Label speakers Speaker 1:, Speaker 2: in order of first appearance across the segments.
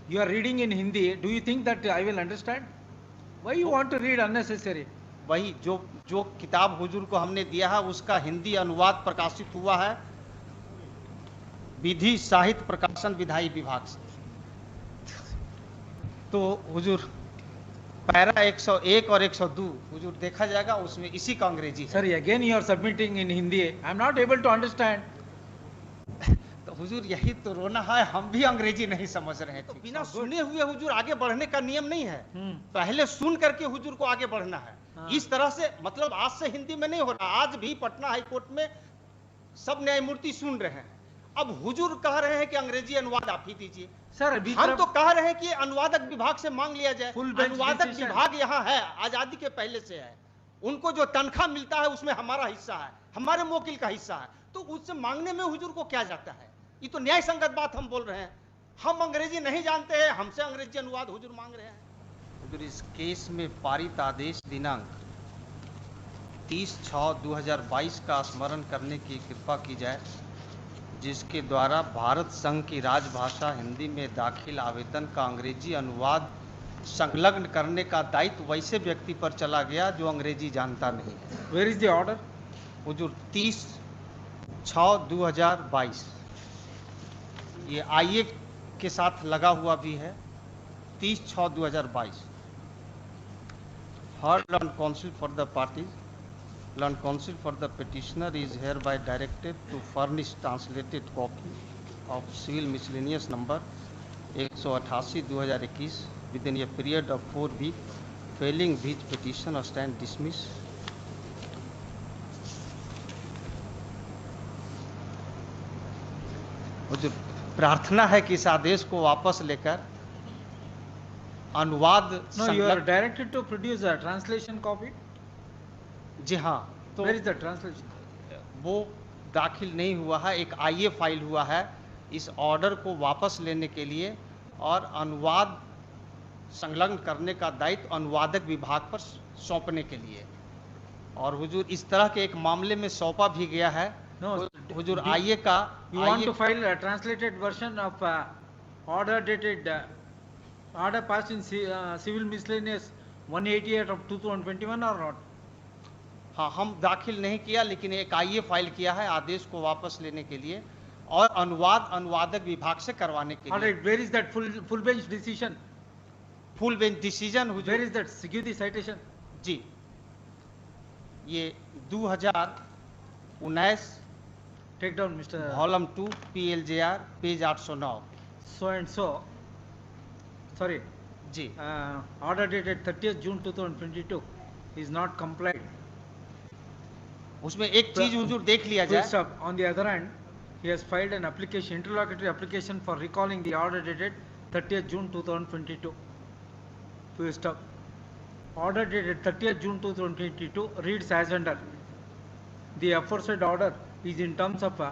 Speaker 1: You are reading in Hindi. Do you think that I will understand? Why you want to read unnecessary?
Speaker 2: वही जो जो किताब हुजूर को हमने दिया है उसका हिंदी अनुवाद प्रकाशित हुआ है विधि साहित्य प्रकाशन विधायी विभाग से। तो हुजूर पैरा 101 और 102 हुजूर देखा जाएगा, उसमें इसी का अंग्रेजी है।
Speaker 1: Sir, again you are submitting in Hindi. I am not able to understand.
Speaker 2: तो हुजूर यही तो रोना है, हम भी अंग्रेजी नहीं समझ रहे हैं। तो बिना सुने हुए हुजूर आगे बढ़ने का नियम नहीं है। पहले सुन करके हुजूर को आगे बढ़ना है। इस तरह से मतलब आज से हिंदी में नहीं हो रहा, आज भी पटना हाई कोर्ट में सब न्यायमूर्ति सुन रहे हैं। अब हुजूर कह रहे हैं कि अंग्रेजी अनुवाद आप ही दीजिए।
Speaker 1: सर
Speaker 2: हम तो कह रहे हैं कि अनुवादक विभाग से मांग लिया जाए। अनुवादक विभाग यहाँ है, आजादी के पहले से है, उनको जो तनख्वाह मिलता है उसमें हमारा हिस्सा है, हमारे मोकिल का हिस्सा है, तो उससे मांगने में हुजूर को क्या जाता है? ये तो न्याय संगत बात हम बोल रहे हैं। हम अंग्रेजी नहीं जानते हैं, हमसे अंग्रेजी अनुवाद हुजूर मांग रहे हैं। हुजूर इस केस में पारित आदेश दिनांक 30/6/2022 का स्मरण करने की कृपा की जाए, जिसके द्वारा भारत संघ की राजभाषा हिंदी में दाखिल आवेदन का अंग्रेजी अनुवाद संलग्न करने का दायित्व वैसे व्यक्ति पर चला गया जो अंग्रेजी जानता नहीं है।
Speaker 1: Where is the order?
Speaker 2: हुजूर 30/6/2022 ये आईए के साथ लगा हुआ भी है। 30/6/2022 heard on counsel for the parties. Learned counsel for the petitioner is hereby directed to furnish translated copy of civil miscellaneous number 188/2021 within a period of 4 weeks, failing which petition or stand dismissed. हुजूर प्रार्थना है कि इस आदेश को वापस लेकर अनुवाद।
Speaker 1: No, you are directed to produce a translation copy.
Speaker 2: जी हाँ, तो
Speaker 1: Where is the translation?
Speaker 2: वो दाखिल नहीं हुआ है, एक आईए फाइल हुआ है इस ऑर्डर को वापस लेने के लिए और अनुवाद संलग्न करने का दायित्व अनुवादक विभाग पर सौंपने के लिए। और हुजूर इस तरह के एक मामले में सौंपा भी गया है।
Speaker 1: No,
Speaker 2: हुजूर आईए का
Speaker 1: You want to file a translated version of order dated order passed in civil miscellaneous 188 of 2021 or not?
Speaker 2: हाँ, हम दाखिल नहीं किया, लेकिन एक आईए फाइल किया है आदेश को वापस लेने के लिए और अनुवाद अनुवादक विभाग से करवाने के लिए।
Speaker 1: Alright, where is that full bench decision?
Speaker 2: Full bench decision हुजूर।
Speaker 1: Where is that? Give the citation.
Speaker 2: जी, ये 2019
Speaker 1: Take down, Mr.
Speaker 2: Volume 2 PLJR page 809।
Speaker 1: So and so. Sorry.
Speaker 2: जी,
Speaker 1: Order dated 30th June 2022 is not complied.
Speaker 2: उसमें एक चीज हुजूर देख लिया
Speaker 1: Full
Speaker 2: जाए।
Speaker 1: stop. On the other hand, he has filed an application, interlocutory application for recalling the order dated 30th June 2022. Full stop. Order dated 30th June 2022 reads as under. The aforesaid order is in terms of a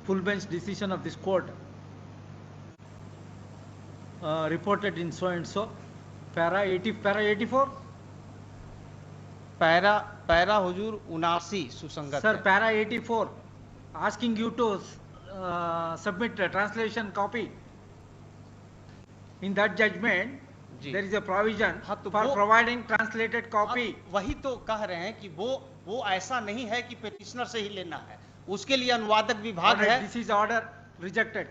Speaker 1: full bench decision of this court reported in so and so. Para 84.
Speaker 2: Para हुजूर 79 सुसंगत
Speaker 1: Sir,
Speaker 2: है।
Speaker 1: para 84 asking you to submit a translation copy. In that judgment,
Speaker 2: ji.
Speaker 1: there is a provision
Speaker 2: हाँ, तो
Speaker 1: for
Speaker 2: वो-
Speaker 1: providing translated copy.
Speaker 2: अब वही तो कह रहे हैं कि वो ऐसा नहीं है कि पेटिशनर से ही लेना है, उसके लिए अनुवादक विभाग
Speaker 1: Alright,
Speaker 2: है।
Speaker 1: this is order rejected.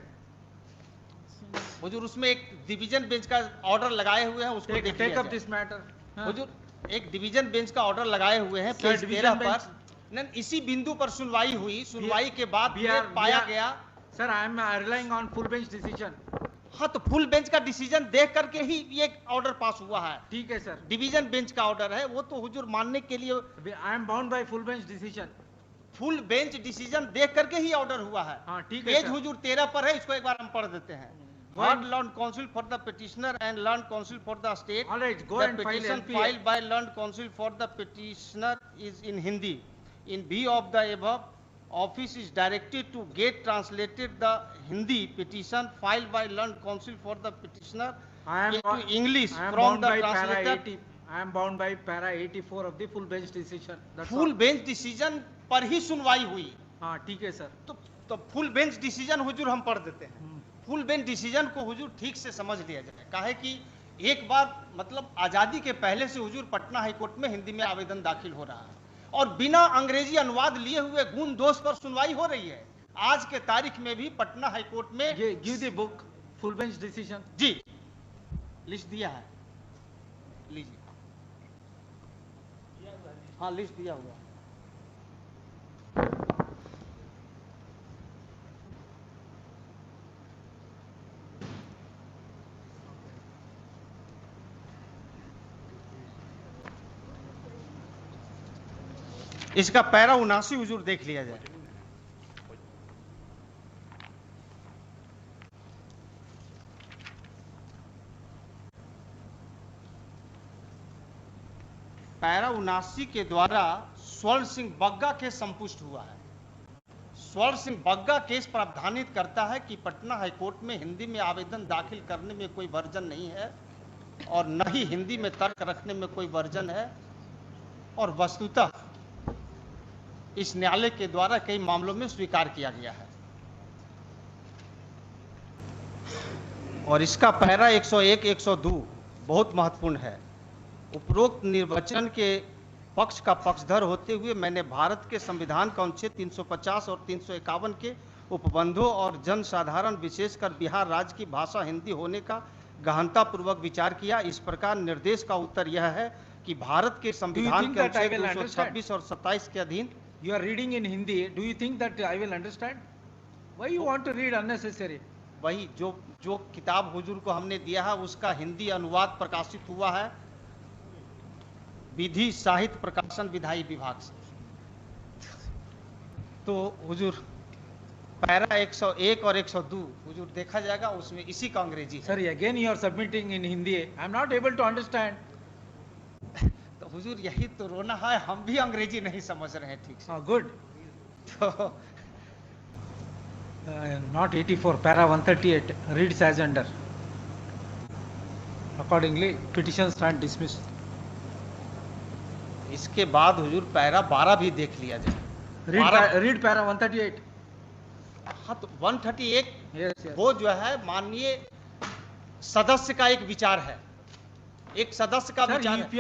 Speaker 2: हुजूर उसमें एक डिवीजन बेंच का ऑर्डर लगाए हुए हैं, उसको देख
Speaker 1: Take
Speaker 2: लिया
Speaker 1: up
Speaker 2: जाए।
Speaker 1: this matter.
Speaker 2: हुजूर एक डिवीजन बेंच का ऑर्डर लगाए हुए हैं
Speaker 1: Sir,
Speaker 2: पेज
Speaker 1: division
Speaker 2: 13 पर। नहीं, इसी बिंदु पर सुनवाई हुई, सुनवाई के बाद
Speaker 1: We
Speaker 2: ये
Speaker 1: are-
Speaker 2: पाया
Speaker 1: we are-
Speaker 2: गया।
Speaker 1: Sir, I am relying on full bench decision.
Speaker 2: हाँ, तो फुल बेंच का डिसीजन देख करके ही ये ऑर्डर पास हुआ है।
Speaker 1: ठीक है sir.
Speaker 2: डिवीजन बेंच का ऑर्डर है, वो तो हुजूर मानने के लिए
Speaker 1: I am bound by full bench decision.
Speaker 2: Full bench decision देख करके ही ऑर्डर हुआ है।
Speaker 1: हाँ, ठीक है
Speaker 2: पेज
Speaker 1: सर.
Speaker 2: हुजूर 13 पर है, इसको एक बार हम पढ़ देते हैं।
Speaker 1: Go
Speaker 2: Heard
Speaker 1: and-
Speaker 2: learned counsel for the petitioner and learned counsel for the state.
Speaker 1: All right, go
Speaker 2: the
Speaker 1: and file
Speaker 2: petition
Speaker 1: LPA.
Speaker 2: filed by learned counsel for the petitioner is in Hindi. In view of the above, office is directed to get translated the Hindi petition filed by learned counsel for the petitioner
Speaker 1: I am
Speaker 2: into English
Speaker 1: I am
Speaker 2: from
Speaker 1: bound
Speaker 2: the
Speaker 1: by para
Speaker 2: translator.
Speaker 1: 80. I am bound by para 84 of the full bench decision. That's
Speaker 2: full
Speaker 1: all.
Speaker 2: Bench decision पर ही सुनवाई हुई,
Speaker 1: हाँ, ठीक है sir.
Speaker 2: तो full bench decision हुजूर हम पढ़ देते हैं। फुल बेंच डिसीजन को हुजूर ठीक से समझ लिया जाए। काहे कि एक बार मतलब आज़ादी के पहले से हुजूर पटना हाईकोर्ट में हिंदी में आवेदन दाखिल हो रहा है और बिना अंग्रेजी अनुवाद लिए हुए गुण दोष पर सुनवाई हो रही है। आज के तारीख में भी पटना हाईकोर्ट में
Speaker 1: give the book full bench decision.
Speaker 2: जी लिस्ट दिया है, लीजिए। हाँ लिस्ट दिया हुआ है। इसका पैरा 79 हुजूर देख लिया जाए। पैरा 79 के द्वारा स्वर्ण सिंह बग्गा केस संपुष्ट हुआ है। स्वर्ण सिंह बग्गा केस प्रावधानित करता है कि पटना हाईकोर्ट में हिंदी में आवेदन दाखिल करने में कोई वर्जन नहीं है और न ही हिंदी में तर्क रखने में कोई वर्जन है और वस्तुतः इस न्यायालय के द्वारा कई मामलों में स्वीकार किया गया है। और इसका पैरा 101, 102 बहुत महत्वपूर्ण है। उपरोक्त निर्वचन के पक्ष का पक्षधर होते हुए मैंने भारत के संविधान का अनुच्छेद 350 और 351 के उपबंधों और जनसाधारण विशेषकर बिहार राज्य की भाषा हिंदी होने का गहनतापूर्वक विचार किया। इस प्रकार निर्देश का उत्तर यह है कि भारत के संविधान के अनुच्छेद 226 और 27 के अधीन
Speaker 1: You are reading in Hindi. Do you think that I will understand? Why you want to read unnecessary?
Speaker 2: वही जो किताब हुजूर को हमने दिया है उसका हिंदी अनुवाद प्रकाशित हुआ है विधि साहित्य प्रकाशन विधायी विभाग से। तो हुजूर पैरा 101 और 102 हुजूर देखा जाएगा, उसमें इसी का अंग्रेजी है।
Speaker 1: Sorry, again you are submitting in Hindi. I am not able to understand.
Speaker 2: तो हुजूर यही तो रोना है, हम भी अंग्रेजी नहीं समझ रहे हैं ठीक से।
Speaker 1: Good.
Speaker 2: तो
Speaker 1: Not 84, para 138 reads as under. Accordingly, petition stand dismissed.
Speaker 2: इसके बाद हुजूर पैरा 12 भी देख लिया जाए।
Speaker 1: Read para 138.
Speaker 2: हाँ तो 138
Speaker 1: Yes, yes.
Speaker 2: वो जो है माननीय सदस्य का एक विचार है, एक सदस्य का
Speaker 1: Sir,
Speaker 2: विचार
Speaker 1: if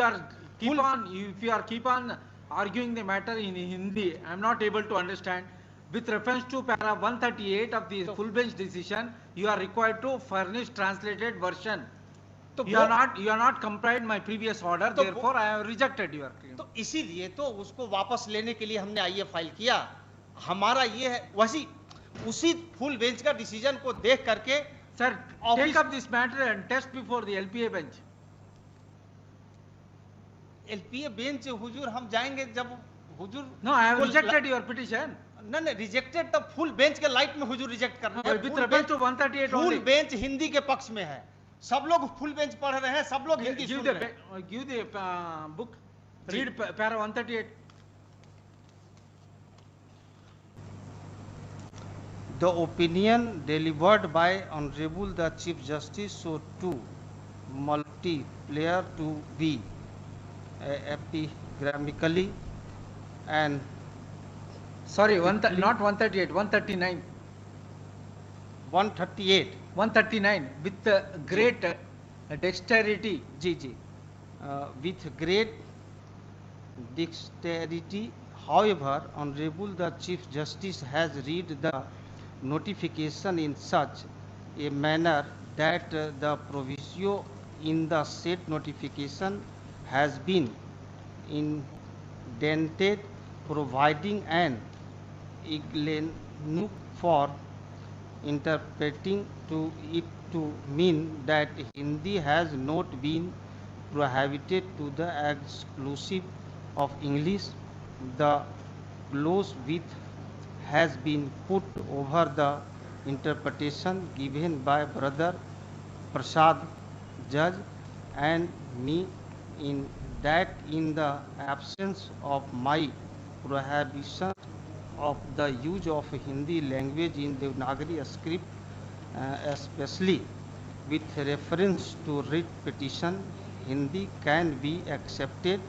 Speaker 1: you are keep on arguing the matter in Hindi, I am not able to understand. With reference to para 138 of the full bench decision, you are required to furnish translated version.
Speaker 2: तो
Speaker 1: You are not complied my previous order,
Speaker 2: तो
Speaker 1: therefore I have rejected your claim.
Speaker 2: तो इसीलिए तो उसको वापस लेने के लिए हमने आईए फाइल किया। हमारा ये है वैसी उसी फुल बेंच का डिसीजन को देख करके
Speaker 1: Sir, take up this matter and test before the LPA bench.
Speaker 2: LPA bench हुजूर हम जाएंगे जब हुजूर
Speaker 1: No, I have rejected your petition.
Speaker 2: नहीं रिजेक्टेड तब फुल बेंच के लाइट में हुजूर रिजेक्ट करना है।
Speaker 1: With reference to 138
Speaker 2: full
Speaker 1: only.
Speaker 2: Bench Hindi के पक्ष में है, सब लोग फुल बेंच पढ़ रहे हैं, सब लोग हिंदी सुन रहे हैं।
Speaker 1: Give the book. Read para 138.
Speaker 2: The opinion delivered by Honorable the Chief Justice so too multiplayer to be epigrammatically and
Speaker 1: Sorry, not 138, 139.
Speaker 2: 138
Speaker 1: 139 with great dexterity.
Speaker 2: Ji with great dexterity. However, Honorable the Chief Justice has read the notification in such a manner that the proviso in the said notification has been indented, providing an ignook for interpreting to it to mean that Hindi has not been prohibited to the exclusive of English. The clause with has been put over the interpretation given by Brother Prasad Judge and me in that in the absence of my prohibition of the use of Hindi language in Devanagari script, especially with reference to writ petition, Hindi can be accepted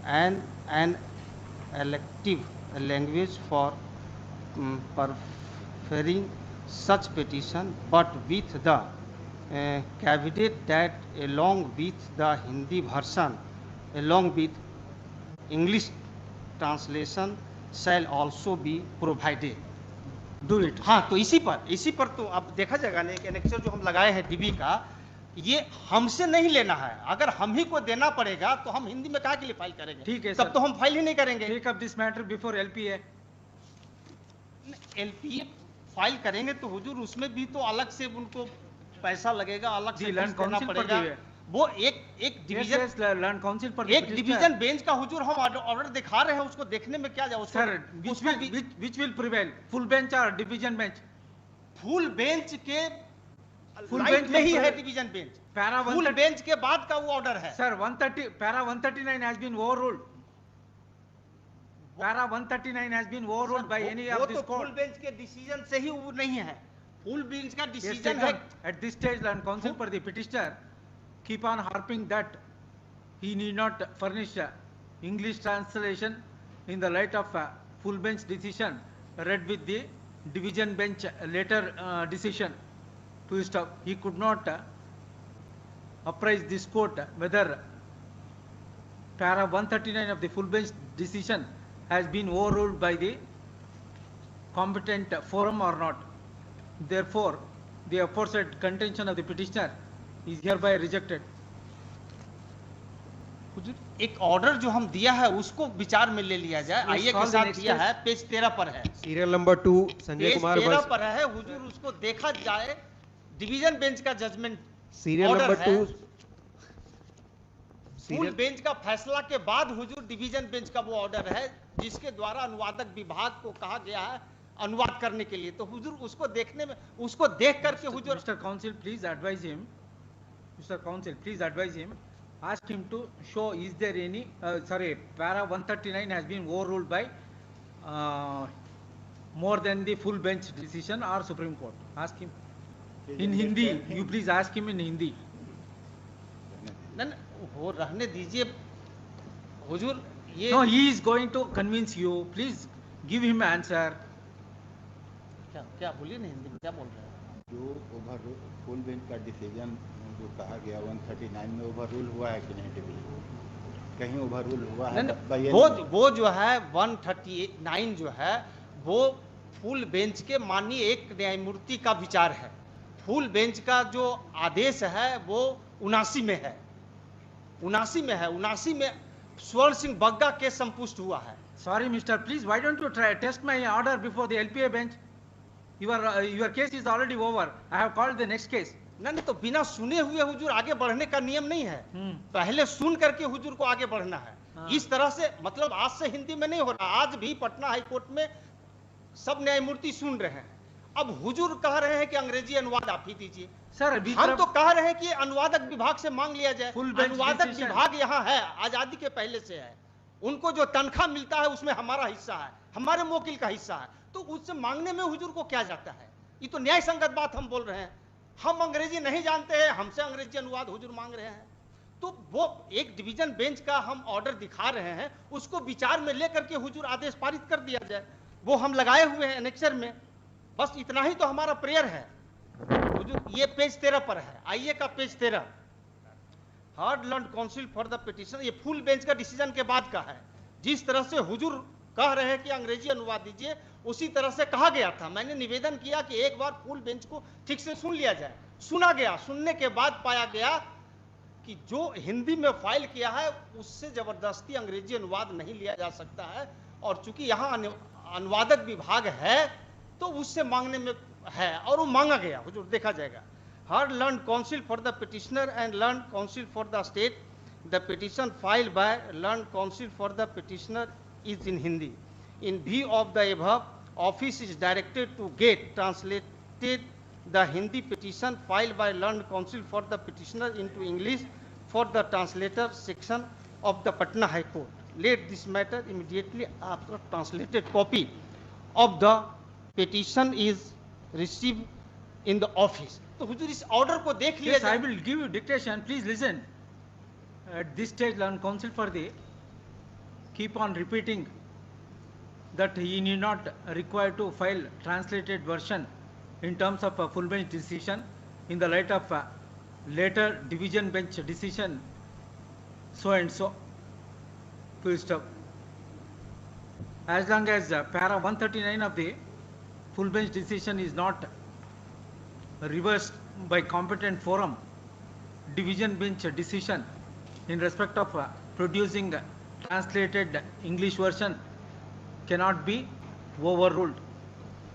Speaker 2: and an elective language for preferring such petition, but with the caveat that along with the Hindi version, along with English translation shall also be provided.
Speaker 1: Do it.
Speaker 2: हाँ, तो इसी पर तो अब देखा जाएगा ना, एक एनेक्सर जो हम लगाए हैं डीबी का, ये हमसे नहीं लेना है। अगर हम ही को देना पड़ेगा तो हम हिंदी में कहाँ के लिए फाइल करेंगे?
Speaker 1: ठीक है
Speaker 2: तब
Speaker 1: सर।
Speaker 2: तो हम फाइल ही नहीं करेंगे।
Speaker 1: Take up this matter before LPA.
Speaker 2: LPA file करेंगे तो हुजूर उसमें भी तो अलग से उनको पैसा लगेगा, अलग से
Speaker 1: जी, लैंड
Speaker 2: देना
Speaker 1: काउंसिल पर
Speaker 2: पड़ेगा।
Speaker 1: भी है।
Speaker 2: वो एक डिवीजन,
Speaker 1: Yes, land council पर
Speaker 2: एक डिवीजन बेंच का हुजूर हम ऑर्डर दिखा रहे हैं, उसको देखने में क्या जाए?
Speaker 1: Sir, which will prevail, full bench or division bench?
Speaker 2: Full bench के
Speaker 1: फुल
Speaker 2: लाइट
Speaker 1: बेंच
Speaker 2: में ही
Speaker 1: का
Speaker 2: है division bench.
Speaker 1: Para
Speaker 2: full
Speaker 1: 130
Speaker 2: bench के बाद का वो ऑर्डर है।
Speaker 1: Sir, 130 para 139 has been overruled. Para 139 has been overruled by any
Speaker 2: वो
Speaker 1: of
Speaker 2: तो
Speaker 1: this
Speaker 2: फुल
Speaker 1: court.
Speaker 2: बेंच के डिसीजन से ही वो नहीं है। फुल बेंच का
Speaker 1: Yes,
Speaker 2: डिसीजन
Speaker 1: taken.
Speaker 2: है।
Speaker 1: At this stage, land council for the petitioner keep on harping that he need not furnish English translation in the light of full bench decision read with the division bench later decision to stop. He could not apprise this court whether para 139 of the full bench decision has been overruled by the competent forum or not. Therefore, the aforesaid contention of the petitioner is hereby rejected.
Speaker 2: एक order जो हम दिया है उसको विचार में ले लिया जाए। आइए के साथ दिया है, पेज 13 पर है।
Speaker 3: Serial number 2 Sanjay
Speaker 2: page
Speaker 3: Kumar
Speaker 2: 13
Speaker 3: वर्ष।
Speaker 2: पर है हुजूर, उसको देखा जाए। डिवीजन बेंच का जजमेंट
Speaker 3: सीरियल
Speaker 2: ऑर्डर
Speaker 3: नंबर
Speaker 2: है।
Speaker 3: 2
Speaker 2: फुल बेंच का फैसला के बाद हुजूर डिवीजन बेंच का वो ऑर्डर है जिसके द्वारा अनुवादक विभाग को कहा गया है अनुवाद करने के लिए। तो हुजूर उसको देखने में, उसको देख करके हुजूर
Speaker 1: Mr. Counsel, please advise him. Mr. Counsel, please advise him. Ask him to show is there any, para 139 has been overruled by more than the full bench decision or Supreme Court. Ask him. In Hindi, you please ask him in Hindi.
Speaker 2: न वो रहने दीजिए हुजूर। ये
Speaker 1: No, he is going to convince you. Please give him answer.
Speaker 2: क्या क्या बोलिए ना, हिंदी में क्या बोल रहे हैं?
Speaker 4: जो ओवर फुल बेंच का डिसीजन जो कहा गया 139 में ओवर रूल हुआ है कि नहीं डिवीजन? कहीं ओवर रूल हुआ है?
Speaker 2: नहीं, वो जो है 139 जो है वो फुल बेंच के माननीय एक न्यायमूर्ति का विचार है। फुल बेंच का जो आदेश है वो 79 में है। 79 में स्वर्ण सिंह बग्गा केस संपुष्ट हुआ है।
Speaker 1: Sorry, Mister. Please, why don't you try test my order before the LPA bench? Your case is already over. I have called the next case.
Speaker 2: नहीं तो बिना सुने हुए हुजूर आगे बढ़ने का नियम नहीं है। पहले सुन करके हुजूर को आगे बढ़ना है। इस तरह से मतलब आज से हिंदी में नहीं हो रहा। आज भी पटना हाई कोर्ट में सब न्यायमूर्ति सुन रहे हैं। अब हुजूर कह रहे हैं कि अंग्रेजी अनुवाद आप ही दीजिए।
Speaker 1: Sir,
Speaker 2: हम तो कह रहे हैं कि अनुवादक विभाग से मांग लिया जाए।
Speaker 1: Full bench
Speaker 2: अनुवादक
Speaker 1: decision.
Speaker 2: विभाग यहाँ है, आजादी के पहले से है। उनको जो तनख्वाह मिलता है उसमें हमारा हिस्सा है, हमारे वकील का हिस्सा है। तो उससे मांगने में हुजूर को क्या जाता है? ये तो न्याय संगत बात हम बोल रहे हैं। हम अंग्रेजी नहीं जानते हैं, हमसे अंग्रेजी अनुवाद हुजूर मांग रहे हैं। तो वो एक डिवीजन बेंच का हम ऑर्डर दिखा रहे हैं, उसको विचार में लेकर के हुजूर आदेश पारित कर दिया जाए। वो हम लगाए हुए हैं एनेक्सर में। बस इतना ही तो हमारा प्रेयर है हुजूर। ये पेज 13 पर है, आइए का page 13। Hard land council for the petition, ये फुल बेंच का डिसीजन के बाद का है। जिस तरह से हुजूर कह रहे हैं कि अंग्रेजी अनुवाद दीजिए, उसी तरह से कहा गया था। मैंने निवेदन किया कि एक बार फुल बेंच को ठीक से सुन लिया जाए। सुना गया, सुनने के बाद पाया गया कि जो हिंदी में फाइल किया है उससे जबरदस्ती अंग्रेजी अनुवाद नहीं लिया जा सकता है। और चूंकि यहाँ अनुवादक विभाग है तो उससे मांगने में है और वो मांगा गया। हुजूर देखा जाएगा। Heard learned counsel for the petitioner and learned counsel for the state, the petition filed by learned counsel for the petitioner is in Hindi. In view of the above, office is directed to get translated the Hindi petition filed by learned counsel for the petitioner into English for the translator section of the Patna High Court. Let this matter immediately after translated copy of the petition is received in the office. तो हुजूर इस order को देख लिया
Speaker 1: Yes, I
Speaker 2: जाए।
Speaker 1: will give you dictation. Please listen. At this stage, land counsel for the keep on repeating that he need not require to file translated version in terms of a full bench decision in the light of a later division bench decision so and so. Full stop. As long as para 139 of the full bench decision is not reversed by competent forum, division bench decision in respect of producing translated English version cannot be overruled.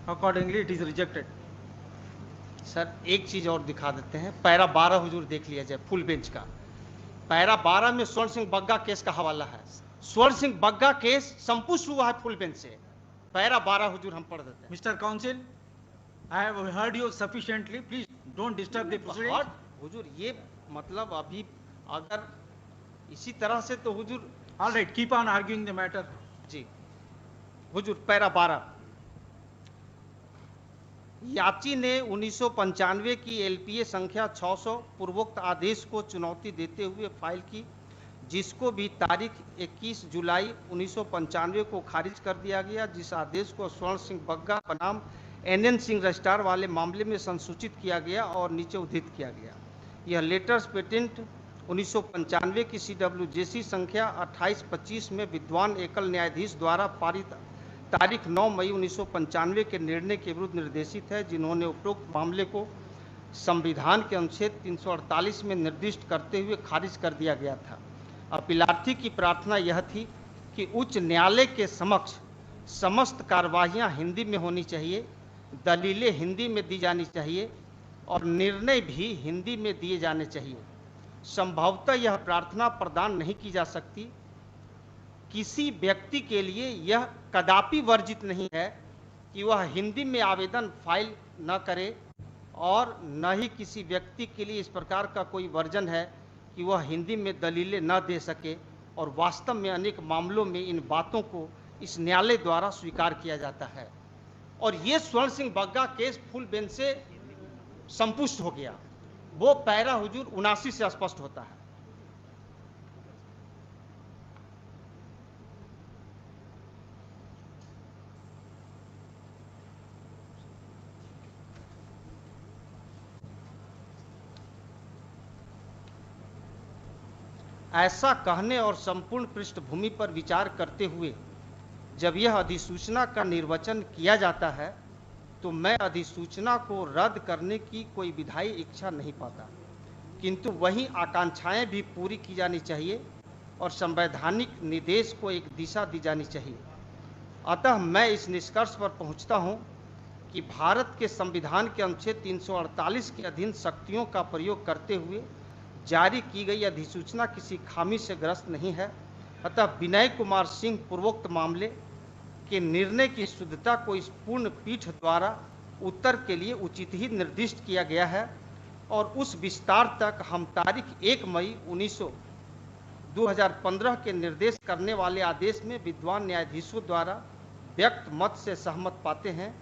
Speaker 1: Accordingly, it is rejected.
Speaker 2: Sir एक चीज और दिखा देते हैं, para 12 हुजूर देख लिया जाए full bench का। पैरा 12 में स्वर्ण सिंह बग्गा केस का हवाला है। स्वर्ण सिंह बग्गा केस संपुष्ट हुआ है फुल बेंच से। पैरा 12 हुजूर हम पढ़ देते हैं।
Speaker 1: Mr. Counsel, I have heard you sufficiently. Please don't disturb the proceedings.
Speaker 2: हुजूर ये मतलब अभी अगर इसी तरह से तो हुजूर
Speaker 1: All right, keep on arguing the matter.
Speaker 2: Ji Hazur para 12 याची ने 1995 की एलपीए संख्या 600 पूर्वोक्त आदेश को चुनौती देते हुए फाइल की, जिसको भी तारीख 21 जुलाई 1995 को खारिज कर दिया गया, जिस आदेश को स्वर्ण सिंह बग्गा बनाम एनएन सिंह रजिस्ट्रार वाले मामले में संसूचित किया गया और नीचे उद्धृत किया गया। यह लेटर्स पेटेंट 1995 की CWJC संख्या 2825 में विद्वान एकल न्यायाधीश द्वारा पारित तारीख 9 मई 1995 के निर्णय के विरुद्ध निर्देशित है, जिन्होंने उपरोक्त मामले को संविधान के अनुच्छेद 348 में निर्दिष्ट करते हुए खारिज कर दिया गया था। अपीलार्थी की प्रार्थना यह थी कि उच्च न्यायालय के समक्ष समस्त कार्यवाहियां हिंदी में होनी चाहिए, दलीलें हिंदी में दी जानी चाहिए और निर्णय भी हिंदी में दिए जाने चाहिए। संभवतः यह प्रार्थना प्रदान नहीं की जा सकती। किसी व्यक्ति के लिए यह कदापि वर्जित नहीं है कि वह हिंदी में आवेदन फाइल न करे और न ही किसी व्यक्ति के लिए इस प्रकार का कोई वर्जन है कि वह हिंदी में दलीलें न दे सके, और वास्तव में अनेक मामलों में इन बातों को इस न्यायालय द्वारा स्वीकार किया जाता है। और ये स्वर्ण Singh Bagga case full bench से संपुष्ट हो गया। वो पैरा हुजूर 79 से स्पष्ट होता है। ऐसा कहने और संपूर्ण पृष्ठभूमि पर विचार करते हुए जब यह अधिसूचना का निर्वचन किया जाता है तो मैं अधिसूचना को रद्द करने की कोई विधायी इच्छा नहीं पाता, किंतु वही आकांक्षाएं भी पूरी की जानी चाहिए और संवैधानिक निर्देश को एक दिशा दी जानी चाहिए। अतः मैं इस निष्कर्ष पर पहुंचता हूं कि भारत के संविधान के अनुच्छेद 348 के अधीन शक्तियों का प्रयोग करते हुए जारी की गई अधिसूचना किसी खामी से ग्रस्त नहीं है। अतः विनय कुमार सिंह पूर्वोक्त मामले के निर्णय की शुद्धता को इस पूर्ण पीठ द्वारा उत्तर के लिए उचित ही निर्दिष्ट किया गया है और उस विस्तार तक हम तारीख 1 मई 2015 के निर्देश करने वाले आदेश में विद्वान न्यायाधीशों द्वारा व्यक्त मत से सहमत पाते हैं।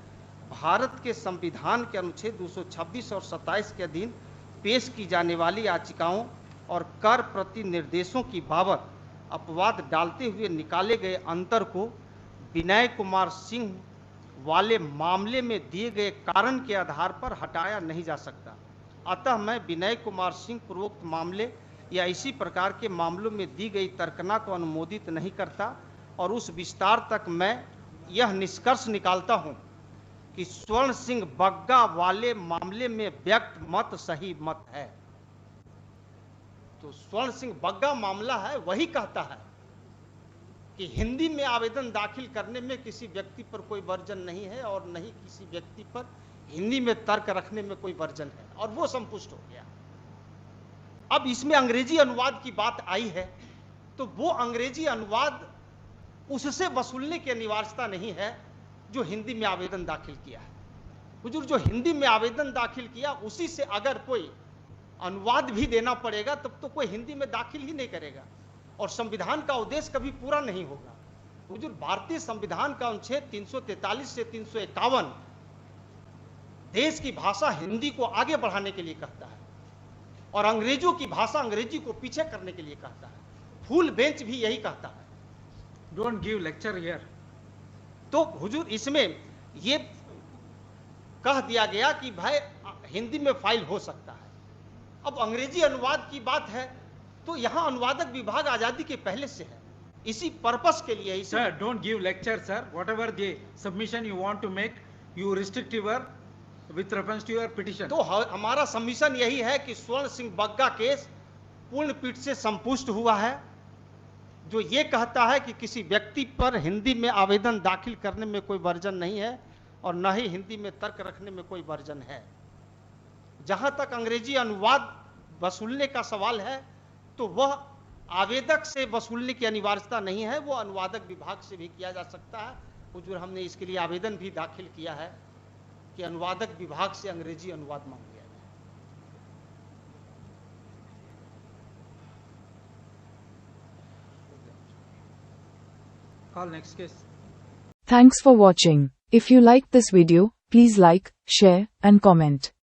Speaker 2: भारत के संविधान के अनुच्छेद 226 और 27 के अधीन पेश की जाने वाली याचिकाओं और कर प्रति निर्देशों की बाबत अपवाद डालते हुए निकाले गए अंतर को विनय कुमार सिंह वाले मामले में दिए गए कारण के आधार पर हटाया नहीं जा सकता। अतः मैं विनय कुमार सिंह पूर्वोक्त मामले या इसी प्रकार के मामलों में दी गई तर्कना को अनुमोदित नहीं करता और उस विस्तार तक मैं यह निष्कर्ष निकालता हूं कि स्वर्ण सिंह बग्गा वाले मामले में व्यक्त मत सही मत है। तो स्वर्ण सिंह बग्गा मामला है वही कहता है कि हिंदी में आवेदन दाखिल करने में किसी व्यक्ति पर कोई वर्जन नहीं है और नहीं किसी व्यक्ति पर हिंदी में तर्क रखने में कोई वर्जन है, और वो संपुष्ट हो गया। अब इसमें अंग्रेजी अनुवाद की बात आई है तो वो अंग्रेजी अनुवाद उससे वसूलने की अनिवार्यता नहीं है जो हिंदी में आवेदन दाखिल किया है। हुजूर जो हिंदी में आवेदन दाखिल किया उसी से अगर कोई अनुवाद भी देना पड़ेगा तब तो कोई हिंदी में दाखिल ही नहीं करेगा और संविधान का उद्देश्य कभी पूरा नहीं होगा। हुजूर भारतीय संविधान का अनुच्छेद 343 से 351 देश की भाषा हिंदी को आगे बढ़ाने के लिए कहता है और अंग्रेजों की भाषा अंग्रेजी को पीछे करने के लिए कहता है। फुल बेंच भी यही कहता है।
Speaker 1: Don't give lecture here.
Speaker 2: तो हुजूर इसमें ये कह दिया गया कि भाई हिंदी में फाइल हो सकता है। अब अंग्रेजी अनुवाद की बात है तो यहाँ अनुवादक विभाग आजादी के पहले से है, इसी पर्पस के लिए। इसी
Speaker 1: Sir, don't give lecture, sir. Whatever the submission you want to make, you restrict your with reference to your petition.
Speaker 2: तो हमारा सबमिशन यही है कि स्वर्ण सिंह बग्गा केस पूर्ण पीठ से संपुष्ट हुआ है, जो ये कहता है कि किसी व्यक्ति पर हिंदी में आवेदन दाखिल करने में कोई वर्जन नहीं है और न ही हिंदी में तर्क रखने में कोई वर्जन है। जहां तक अंग्रेजी अनुवाद वसूलने का सवाल है तो वह आवेदक से वसूलने की अनिवार्यता नहीं है, वो अनुवादक विभाग से भी किया जा सकता है। हुजूर, हमने इसके लिए आवेदन भी दाखिल किया है कि अनुवादक विभाग से अंग्रेजी अनुवाद मांग लिया जाए।
Speaker 1: Call next case.
Speaker 3: Thanks for watching. If you liked this video, please like, share, and comment.